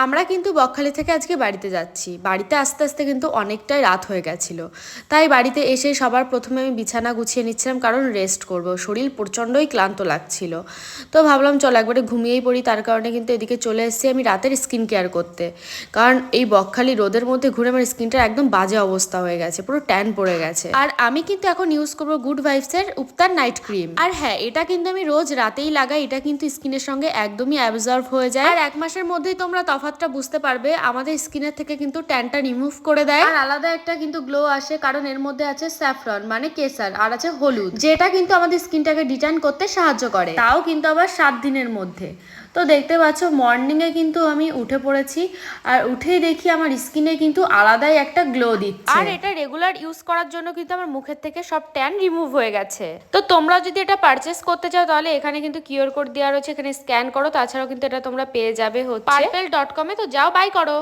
আমরা কিন্তু বকখালি থেকে আজকে বাড়িতে যাচ্ছি। বাড়িতে আসতে আসতে কিন্তু অনেকটাই রাত হয়ে গেছিলো, তাই বাড়িতে এসে সবার প্রথমে আমি বিছানা গুছিয়ে নিচ্ছিলাম, কারণ রেস্ট করব, শরীর প্রচণ্ডই ক্লান্ত লাগছিল। তো ভাবলাম চল একবারে ঘুমিয়েই পড়ি। তার কারণে কিন্তু এদিকে চলে এসেছি আমি রাতের স্কিন কেয়ার করতে, কারণ এই বকখালি রোদের মধ্যে ঘুরে আমার স্কিনটা একদম বাজে অবস্থা হয়ে গেছে, পুরো ট্যান পড়ে গেছে। আর আমি কিন্তু এখন ইউজ করবো গুড ভাইবসের উপতার নাইট ক্রিম। আর হ্যাঁ, এটা কিন্তু আমি রোজ রাতেই লাগাই। এটা কিন্তু স্কিনের সঙ্গে একদমই অ্যাবজর্ব হয়ে যায়, আর 1 মাসের মধ্যেই তোমরা তফাৎটা বুঝতে পারবে। আমাদের স্কিনের থেকে কিন্তু ট্যানটা রিমুভ করে দেয়, আর আলাদা একটা কিন্তু গ্লো আসে, কারণ এর মধ্যে আছে স্যাফরন মানে কেসার, আর আছে হলুদ, যেটা কিন্তু আমাদের স্কিনটাকে ডিটান করতে সাহায্য করে, তাও কিন্তু আবার 7 দিনের মধ্যে। তো দেখতে পাচ্ছ মর্নিংয়ে কিন্তু আমি উঠে পড়েছি, আর উঠেই দেখি আমার স্কিনে কিন্তু আলাদাই একটা গ্লো দিচ্ছে। আর এটা রেগুলার ইউজ করার জন্য কিন্তু আমার মুখের থেকে সব ট্যান রিমুভ হয়ে গেছে। তো তোমরা যদি এটা পারচেস করতে চাও তাহলে এখানে কিন্তু কিউআর কোড দেওয়া রয়েছে, এখানে স্ক্যান করো। তাছাড়াও কিন্তু এটা তোমরা পেয়ে যাবে হচ্ছে purple.com-এ। তো যাও বাই করো।